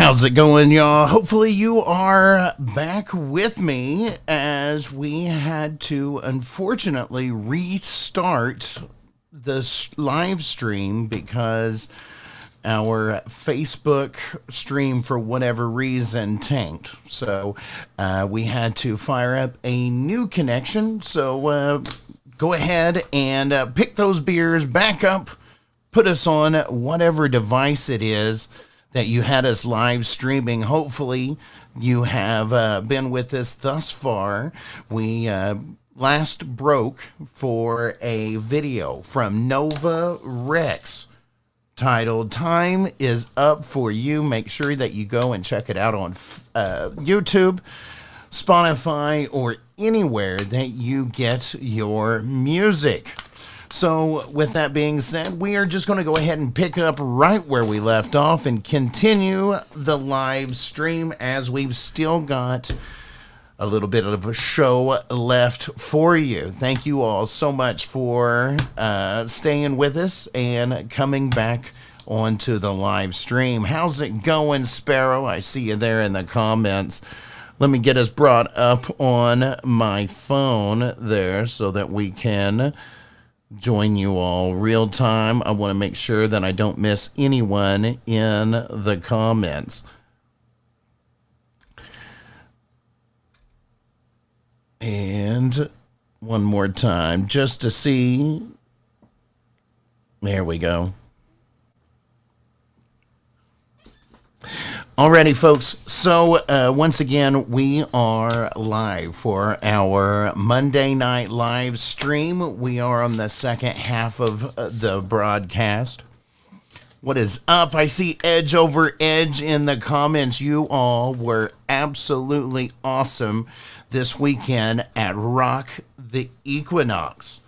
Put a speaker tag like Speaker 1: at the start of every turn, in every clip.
Speaker 1: How's it going, y'all? Hopefully you are back with me as we had to unfortunately restart this live stream because our Facebook stream, for whatever reason, tanked. So we had to fire up a new connection. So go ahead and pick those beers back up, put us on whatever device it is that you had us live streaming. Hopefully you have been with us thus far. We last broke for a video from Nova Rex titled "Time is Up for You." Make sure that you go and check it out on YouTube, Spotify, or anywhere that you get your music. So with that being said, we are just going to go ahead and pick up right where we left off and continue the live stream as we've still got a little bit of a show left for you. Thank you all so much for staying with us and coming back onto the live stream. How's it going, Sparrow? I see you there in the comments. Let me get us brought up on my phone there so that we can join you all real time. I want to make sure that I don't miss anyone in the comments. And one more time just to see. There we go. Alrighty, folks. So once again, we are live for our Monday night live stream. We are on the second half of the broadcast. What is up? I see Edge over Edge in the comments. You all were absolutely awesome this weekend at Rock The Equinox.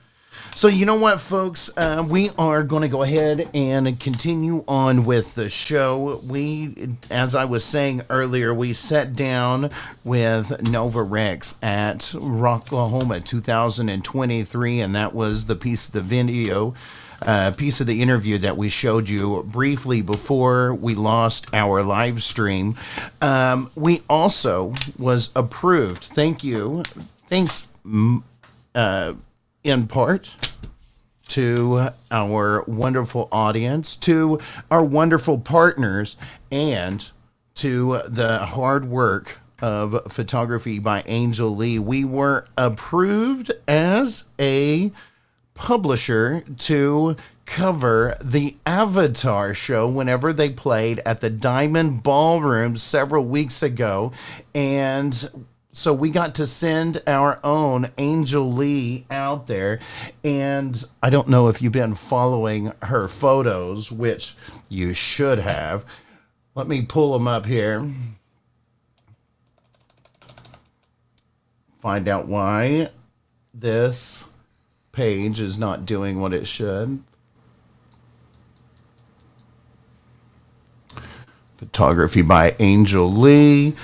Speaker 1: So you know what, folks? We are going to go ahead and continue on with the show. We, as I was saying earlier, we sat down with Nova Rex at Rocklahoma 2023, and that was the piece of the video, piece of the interview that we showed you briefly before we lost our live stream. We also was approved. Thank you. Thanks. In part to our wonderful audience, to our wonderful partners, and to the hard work of photography by Angel Lee. We were approved as a publisher to cover the Avatar show whenever they played at the Diamond Ballroom several weeks ago, and so we got to send our own Angel Lee out there, and I don't know if you've been following her photos, which you should have. Let me pull them up here. Find out why this page is not doing what it should. Photography by Angel Lee.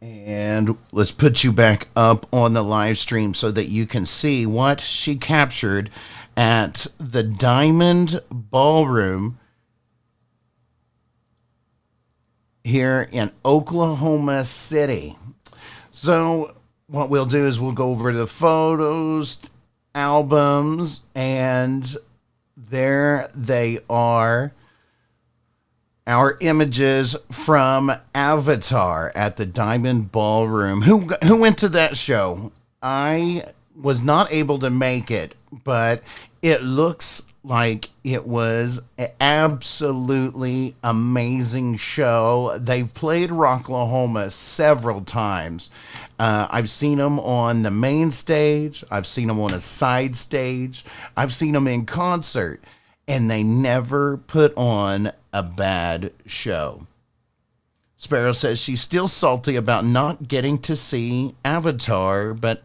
Speaker 1: And let's put you back up on the live stream so that you can see what she captured at the Diamond Ballroom here in Oklahoma City. So what we'll do is we'll go over the photos, albums, and there they are. Our images from Avatar at the Diamond Ballroom. Who went to that show? I was not able to make it, but it looks like it was an absolutely amazing show. They've played Rocklahoma several times. I've seen them on the main stage. I've seen them on a side stage. I've seen them in concert, and they never put on a bad show. Sparrow says she's still salty about not getting to see Avatar, but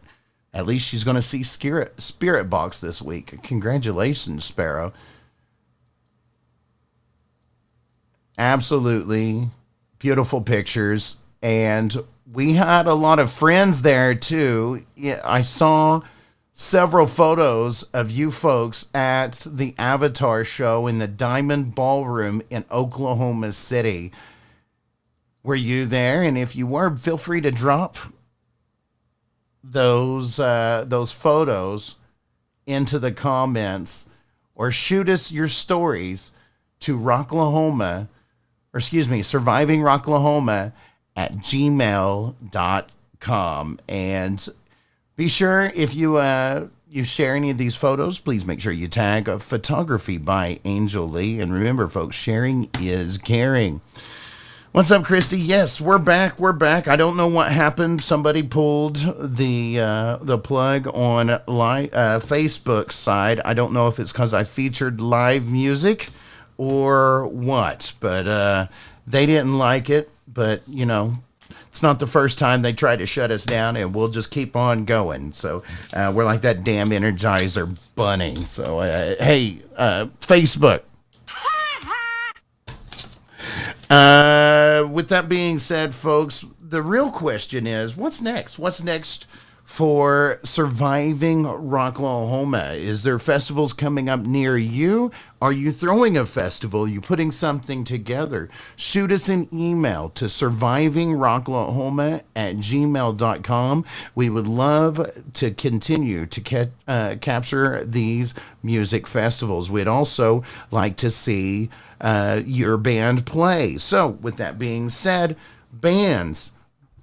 Speaker 1: at least she's going to see Spirit Box this week. Congratulations, Sparrow. Absolutely beautiful pictures, and we had a lot of friends there too. Yeah, I saw several photos of you folks at the Avatar show in the Diamond Ballroom in Oklahoma City. Were you there? And if you were, feel free to drop those photos into the comments or shoot us your stories to Rocklahoma, or excuse me, Surviving Rocklahoma at gmail.com. And be sure if you share any of these photos, please make sure you tag a photography by Angel Lee. And remember, folks, sharing is caring. What's up, Christy? Yes, we're back. We're back. I don't know what happened. Somebody pulled the plug on Facebook side. I don't know if it's because I featured live music or what, but they didn't like it. But, you know, it's not the first time they tried to shut us down, and we'll just keep on going. So we're like that damn Energizer bunny. So, hey, Facebook. With that being said, folks, the real question is, what's next? What's next for Surviving Rocklahoma? Is there festivals coming up near you? Are you throwing a festival? Are you putting something together? Shoot us an email to survivingrocklahoma@gmail.com. We would love to continue to capture these music festivals. We'd also like to see your band play. So with that being said, bands,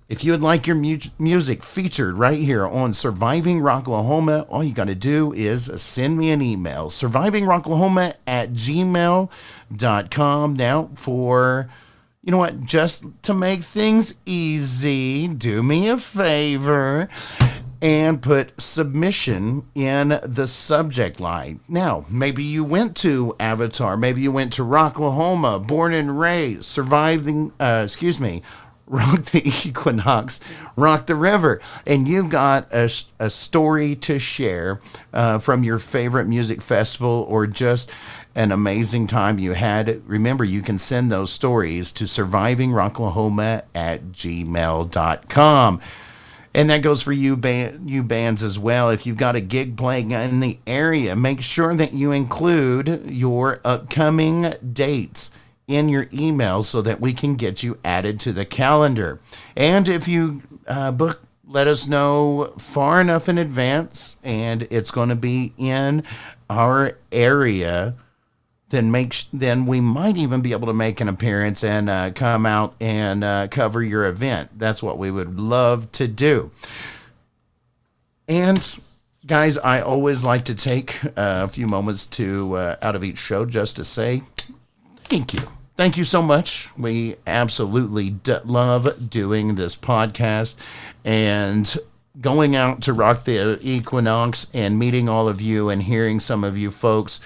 Speaker 1: if you would like your music featured right here on Surviving Rocklahoma, all you got to do is send me an email, survivingrocklahoma@gmail.com. Now, for, you know what, just to make things easy, do me a favor and put submission in the subject line. Now, maybe you went to Avatar, maybe you went to Rocklahoma, born and raised, Rock the Equinox, Rock the River, and you've got a story to share from your favorite music festival or just an amazing time you had. Remember, you can send those stories to survivingrocklahoma@gmail.com. And that goes for you bands as well. If you've got a gig playing in the area, make sure that you include your upcoming dates in your email so that we can get you added to the calendar. And if you book, let us know far enough in advance and it's going to be in our area, then we might even be able to make an appearance and come out and cover your event. That's what we would love to do. And guys, I always like to take a few moments out of each show just to say thank you. Thank you so much. We absolutely love doing this podcast and going out to Rock the Equinox and meeting all of you and hearing some of you folks,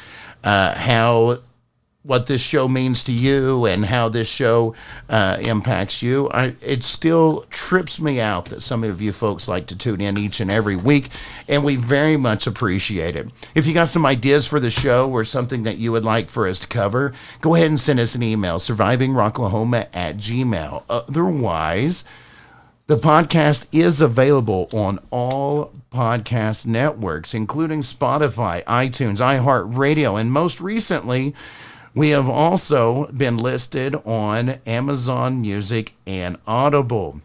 Speaker 1: what this show means to you and how this show impacts you. It still trips me out that some of you folks like to tune in each and every week, and we very much appreciate it. If you got some ideas for the show or something that you would like for us to cover, go ahead and send us an email, survivingrocklahoma@gmail. Otherwise, the podcast is available on all podcast networks, including Spotify, iTunes, iHeartRadio, and most recently, we have also been listed on Amazon Music and Audible.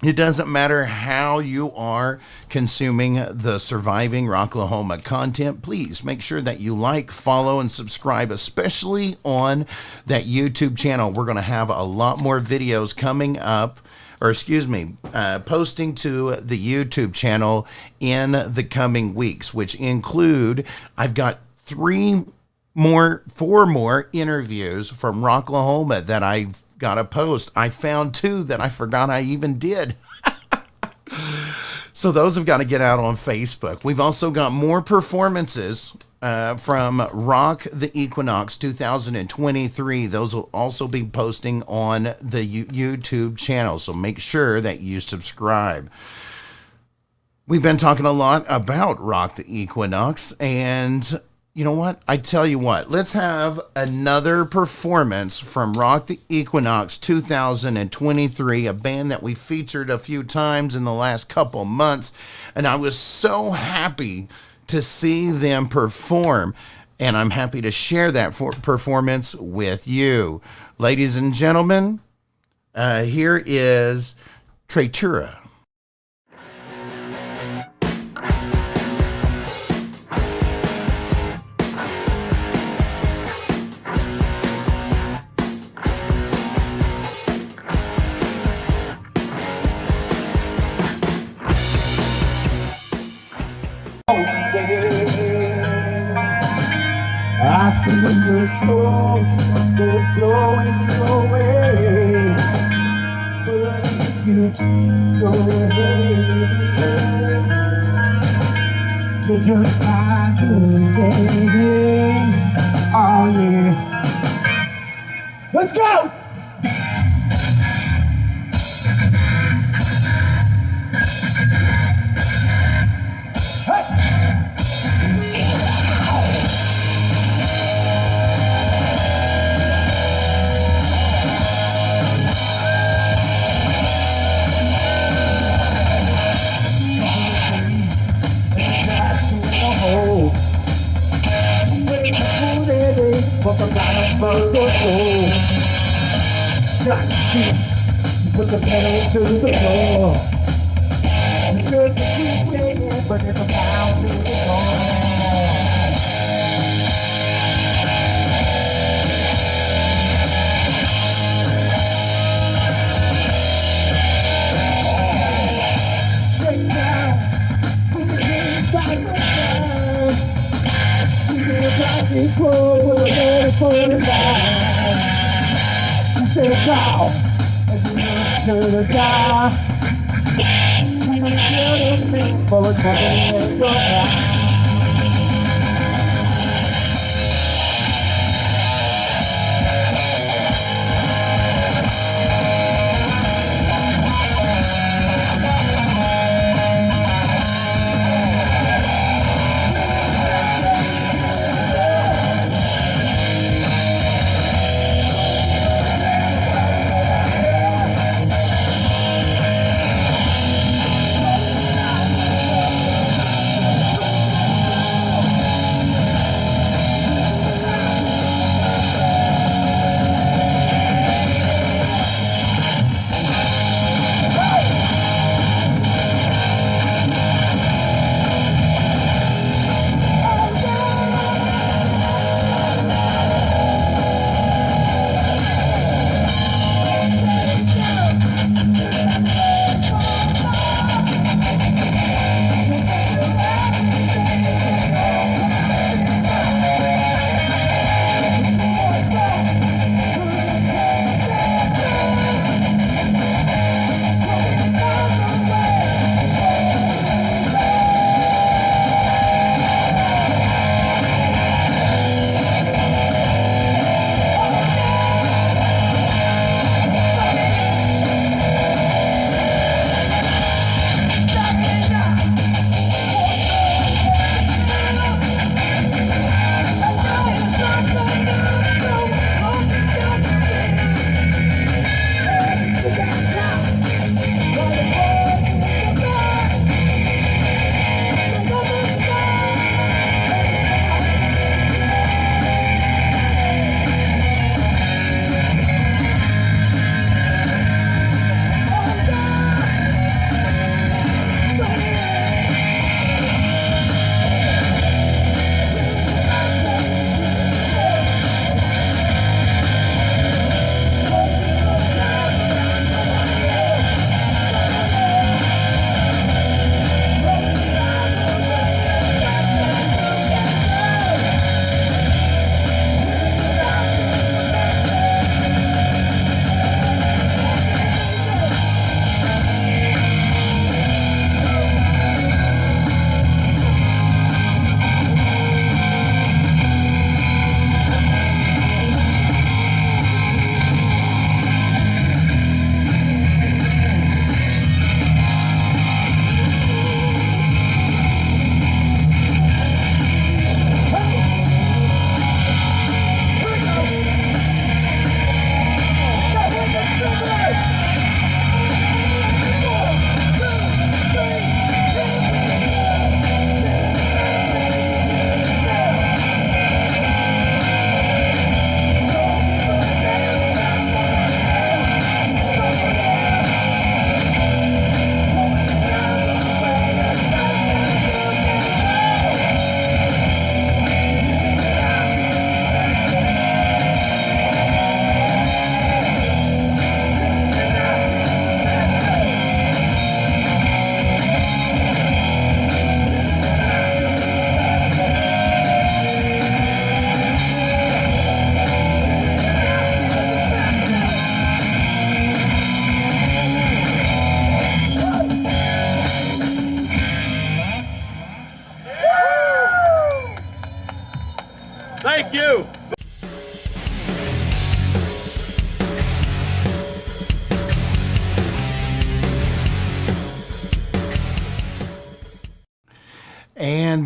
Speaker 1: It doesn't matter how you are consuming the Surviving Rocklahoma content. Please make sure that you like, follow, and subscribe, especially on that YouTube channel. We're going to have a lot more videos coming up, posting to the YouTube channel in the coming weeks, which include, I've got four more interviews from Rocklahoma that I've got to post. I found 2 that I forgot I even did. So those have got to get out on Facebook. We've also got more performances from Rock the Equinox 2023. Those will also be posting on the YouTube channel. So make sure that you subscribe. We've been talking a lot about Rock the Equinox, and you know what? I tell you what, let's have another performance from Rock the Equinox 2023, a band that we featured a few times in the last couple months, and I was so happy to see them perform, and I'm happy to share that performance with you. Ladies and gentlemen, Here is Tretura.
Speaker 2: I see the storms, they're blowing away, but if you go ahead, you're just my good baby. Oh yeah, let's go! But I'm not burger soul. Got shit, put the pedal to the floor. You should keep waiting, but it's about to the floor. Straight down, put your hands side by side. Like it's cold, but we're ready for the ride. You say go, as you look to the sky. I'm gonna kill this thing, but we're coming in your eye.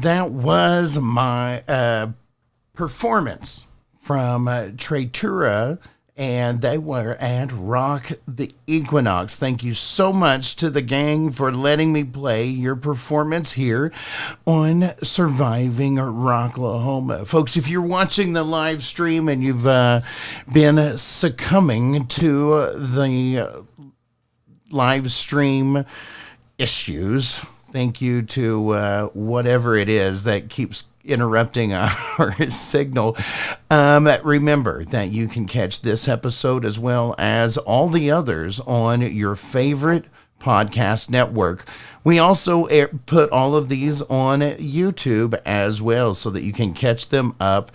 Speaker 1: that was my performance from Tretura, and they were at Rock The Equinox. Thank you so much to the gang for letting me play your performance here on Surviving Rocklahoma. Folks, if you're watching the live stream and you've been succumbing to the live stream issues, thank you to whatever it is that keeps interrupting our signal. Remember that you can catch this episode as well as all the others on your favorite podcast network. We also put all of these on YouTube as well so that you can catch them up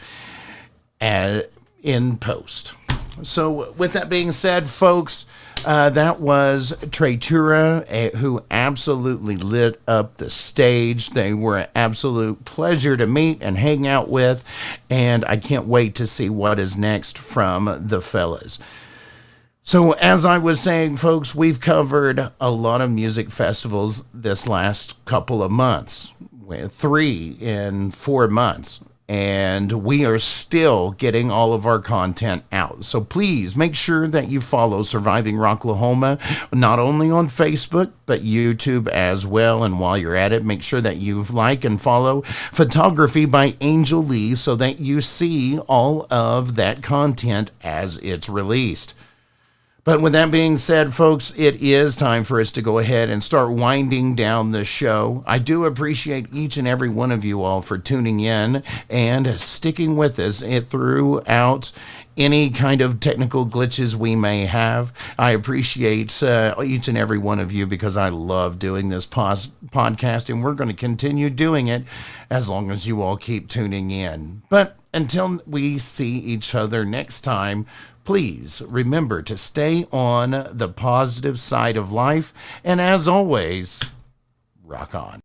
Speaker 1: in post. So with that being said, folks, that was Tretura, who absolutely lit up the stage. They were an absolute pleasure to meet and hang out with, and I can't wait to see what is next from the fellas. So as I was saying, folks, we've covered a lot of music festivals this last couple of months, 3 in 4 months. And we are still getting all of our content out. So please make sure that you follow Surviving Rocklahoma, not only on Facebook, but YouTube as well. And while you're at it, make sure that you like and follow Photography by Angel Lee so that you see all of that content as it's released. But with that being said, folks, it is time for us to go ahead and start winding down the show. I do appreciate each and every one of you all for tuning in and sticking with us throughout any kind of technical glitches we may have. I appreciate each and every one of you because I love doing this podcast, and we're going to continue doing it as long as you all keep tuning in. But until we see each other next time, please remember to stay on the positive side of life. And as always, rock on.